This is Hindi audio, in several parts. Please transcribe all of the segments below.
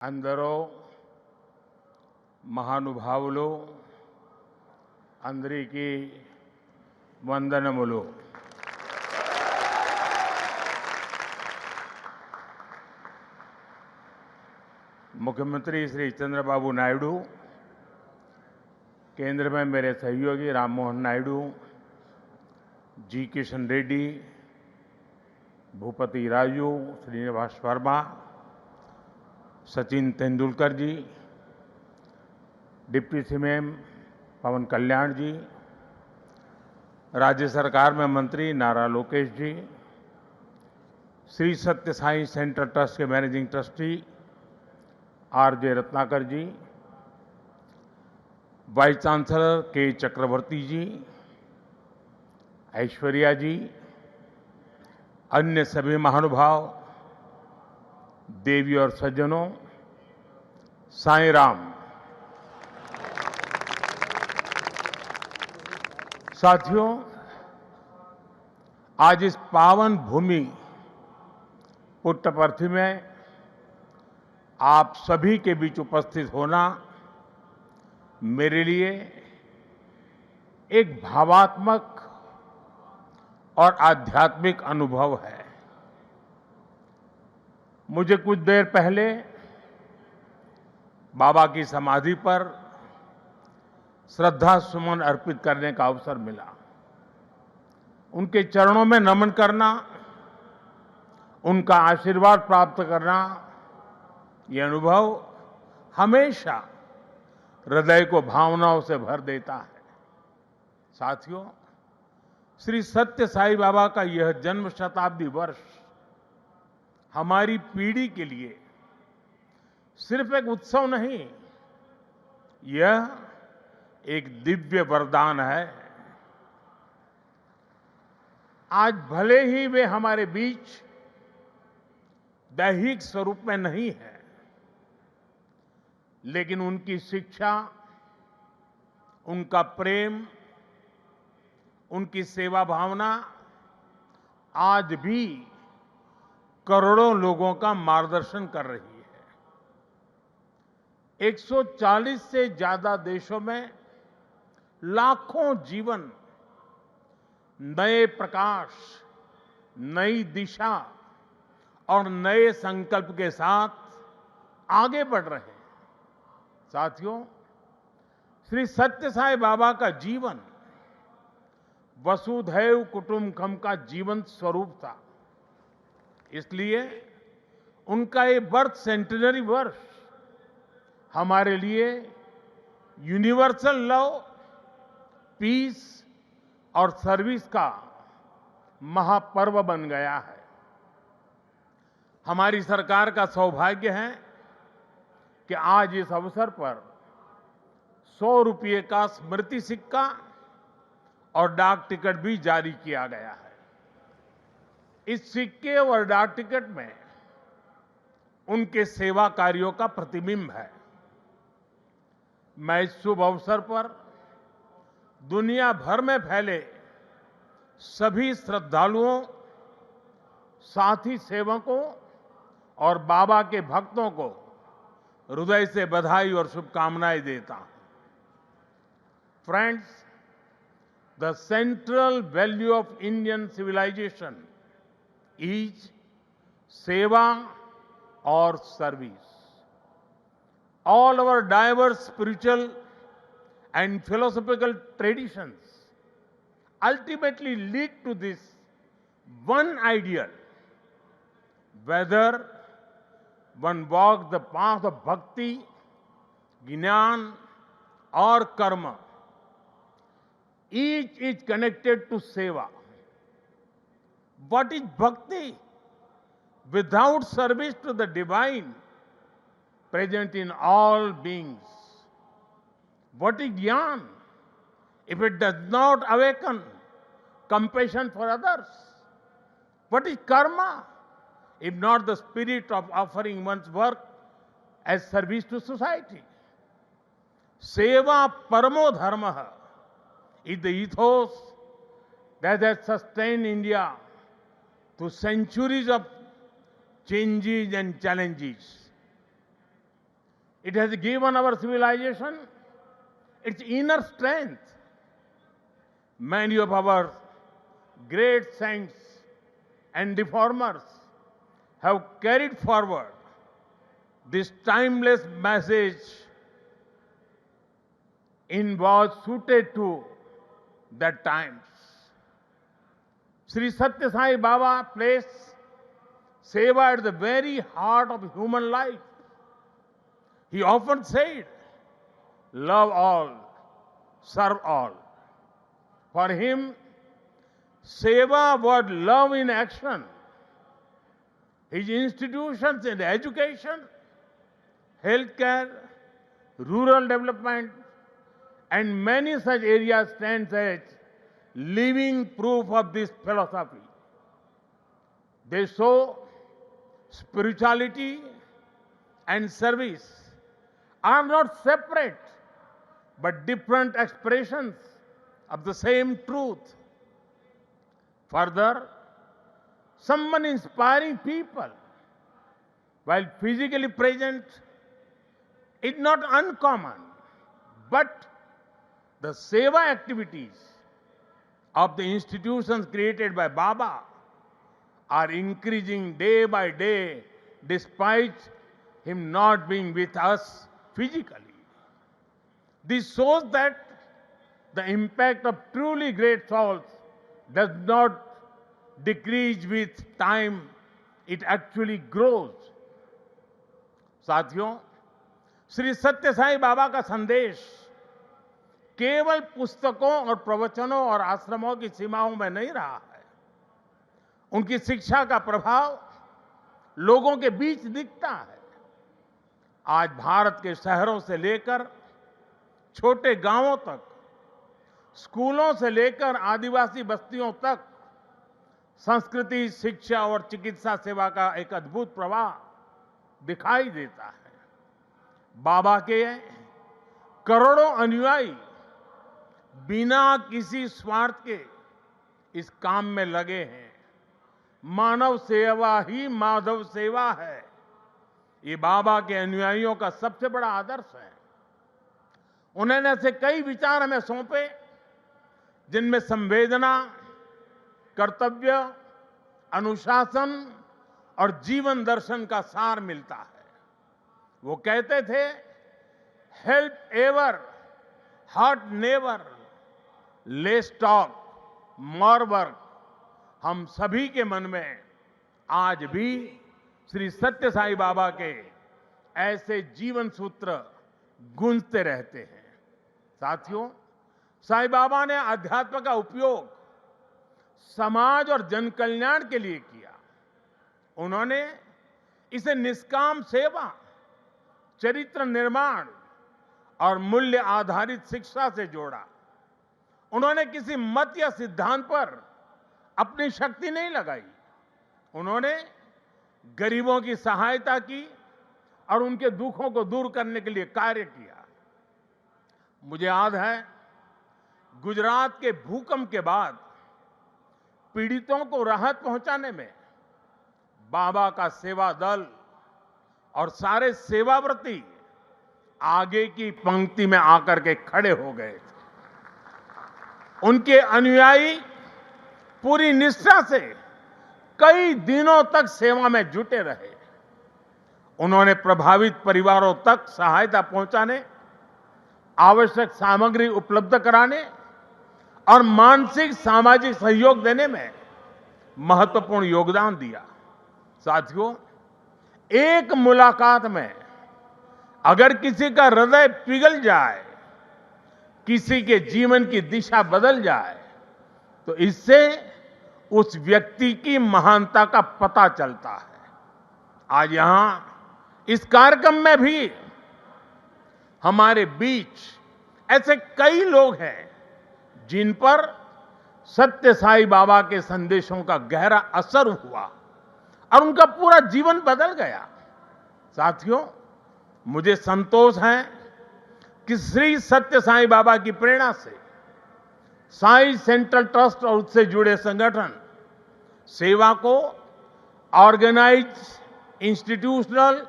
అందరూ మహానుభావులు అందరికీ వందనములు. मुख्यमंत्री श्री चंद्रबाबू नायडू, केंद्र में मेरे सहयोगी राम मोहन नायडू, जी किशन रेड्डी, भूपति राजू, श्रीनिवास वर्मा, सचिन तेंदुलकर जी, डिप्टी सीएम पवन कल्याण जी, राज्य सरकार में मंत्री नारा लोकेश जी, श्री सत्य साई सेंटर ट्रस्ट के मैनेजिंग ट्रस्टी आरजे रत्नाकर जी, वाइस चांसलर के चक्रवर्ती जी, ऐश्वर्या जी, अन्य सभी महानुभाव, देवी और सज्जनों, साईं राम। साथियों, आज इस पावन भूमि पुट्टपर्थी में आप सभी के बीच उपस्थित होना मेरे लिए एक भावात्मक और आध्यात्मिक अनुभव है। मुझे कुछ देर पहले बाबा की समाधि पर श्रद्धा सुमन अर्पित करने का अवसर मिला। उनके चरणों में नमन करना, उनका आशीर्वाद प्राप्त करना, ये अनुभव हमेशा हृदय को भावनाओं से भर देता है। साथियों, श्री सत्य साई बाबा का यह जन्म शताब्दी वर्ष हमारी पीढ़ी के लिए सिर्फ एक उत्सव नहीं, यह एक दिव्य वरदान है। आज भले ही वे हमारे बीच दैहिक स्वरूप में नहीं है, लेकिन उनकी शिक्षा, उनका प्रेम, उनकी सेवा भावना आज भी करोड़ों लोगों का मार्गदर्शन कर रही है। 140 से ज्यादा देशों में लाखों जीवन नए प्रकाश, नई दिशा और नए संकल्प के साथ आगे बढ़ रहे हैं। साथियों, श्री सत्य साई बाबा का जीवन वसुधैव कुटुंबकम का जीवंत स्वरूप था। इसलिए उनका ये बर्थ सेंटेनरी वर्ष हमारे लिए यूनिवर्सल लव, पीस और सर्विस का महापर्व बन गया है। हमारी सरकार का सौभाग्य है कि आज इस अवसर पर 100 रुपये का स्मृति सिक्का और डाक टिकट भी जारी किया गया है। इस सिक्के और डाक टिकट में उनके सेवा कार्यों का प्रतिबिंब है। मैं इस शुभ अवसर पर दुनिया भर में फैले सभी श्रद्धालुओं, साथी सेवकों और बाबा के भक्तों को हृदय से बधाई और शुभकामनाएं देता हूं। Friends, the central value of Indian civilisation is seva और service. All our diverse spiritual and philosophical traditions ultimately lead to this one ideal. Whether one walks the path of bhakti, jnana or karma, each is connected to seva. What is bhakti? Without service to the divine present in all beings. What is jnana? If it does not awaken compassion for others. What is karma? If not the spirit of offering one's work as service to society. Seva paramo dharma is the ethos that has sustained India through centuries of changes and challenges. It has given our civilization its inner strength. Many of our great saints and reformers have carried forward this timeless message in was suited to the times. Sri Satya Sai Baba placed seva at the very heart of human life. He often said, love all, serve all. For him, seva was love in action. His institutions in education, healthcare, rural development, and many such areas stand as living proof of this philosophy. They show spirituality and service are not separate but different expressions of the same truth. Further, someone inspiring people while physically present is not uncommon, but the seva activities of the institutions created by Baba are increasing day by day despite him not being with us physically. This shows that the impact of truly great souls does not decrease with time, it actually grows. साथियों, श्री सत्य साई बाबा का संदेश केवल पुस्तकों और प्रवचनों और आश्रमों की सीमाओं में नहीं रहा है। उनकी शिक्षा का प्रभाव लोगों के बीच दिखता है। आज भारत के शहरों से लेकर छोटे गांवों तक, स्कूलों से लेकर आदिवासी बस्तियों तक संस्कृति, शिक्षा और चिकित्सा सेवा का एक अद्भुत प्रवाह दिखाई देता है। बाबा के करोड़ों अनुयायी बिना किसी स्वार्थ के इस काम में लगे हैं। मानव सेवा ही माधव सेवा है, ये बाबा के अनुयायियों का सबसे बड़ा आदर्श है। उन्होंने ऐसे कई विचार हमें सौंपे जिनमें संवेदना, कर्तव्य, अनुशासन और जीवन दर्शन का सार मिलता है। वो कहते थे, help ever, hurt never, less talk, more work. हम सभी के मन में आज भी श्री सत्य साई बाबा के ऐसे जीवन सूत्र गूंजते रहते हैं। साथियों, साई बाबा ने अध्यात्म का उपयोग समाज और जन कल्याण के लिए किया। उन्होंने इसे निष्काम सेवा, चरित्र निर्माण और मूल्य आधारित शिक्षा से जोड़ा। उन्होंने किसी मत या सिद्धांत पर अपनी शक्ति नहीं लगाई। उन्होंने गरीबों की सहायता की और उनके दुखों को दूर करने के लिए कार्य किया। मुझे याद है, गुजरात के भूकंप के बाद पीड़ितों को राहत पहुंचाने में बाबा का सेवा दल और सारे सेवाव्रती आगे की पंक्ति में आकर के खड़े हो गए थे। उनके अनुयायी पूरी निष्ठा से कई दिनों तक सेवा में जुटे रहे। उन्होंने प्रभावित परिवारों तक सहायता पहुंचाने, आवश्यक सामग्री उपलब्ध कराने और मानसिक सामाजिक सहयोग देने में महत्वपूर्ण योगदान दिया। साथियों, एक मुलाकात में अगर किसी का हृदय पिघल जाए, किसी के जीवन की दिशा बदल जाए, तो इससे उस व्यक्ति की महानता का पता चलता है। आज यहां इस कार्यक्रम में भी हमारे बीच ऐसे कई लोग हैं जिन पर सत्य साई बाबा के संदेशों का गहरा असर हुआ और उनका पूरा जीवन बदल गया। साथियों, मुझे संतोष है कि श्री सत्य साई बाबा की प्रेरणा से साई सेंट्रल ट्रस्ट और उससे जुड़े संगठन सेवा को ऑर्गेनाइज, इंस्टीट्यूशनल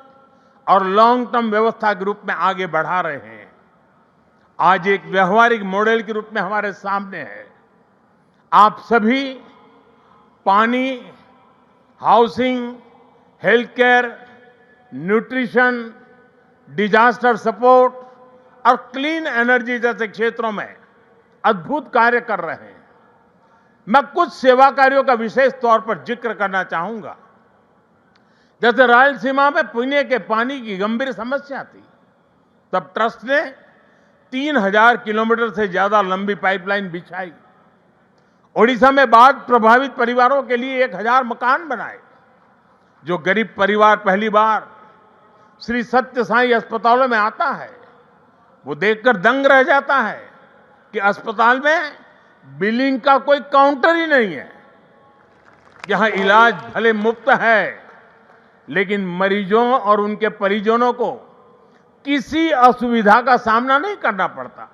और लॉन्ग टर्म व्यवस्था के रूप में आगे बढ़ा रहे हैं, आज एक व्यवहारिक मॉडल के रूप में हमारे सामने है। आप सभी पानी, housing, health care, nutrition, disaster support और क्लीन एनर्जी जैसे क्षेत्रों में अद्भुत कार्य कर रहे हैं। मैं कुछ सेवा कार्यों का विशेष तौर पर जिक्र करना चाहूंगा। जैसे रायलसीमा में पीने के पानी की गंभीर समस्या थी, तब ट्रस्ट ने 3000 किलोमीटर से ज्यादा लंबी पाइपलाइन बिछाई। ओडिशा में बाढ़ प्रभावित परिवारों के लिए 1000 मकान बनाए। जो गरीब परिवार पहली बार श्री सत्य साई अस्पतालों में आता है, वो देखकर दंग रह जाता है कि अस्पताल में बिलिंग का कोई काउंटर ही नहीं है। यहां इलाज भले मुफ्त है, लेकिन मरीजों और उनके परिजनों को किसी असुविधा का सामना नहीं करना पड़ता।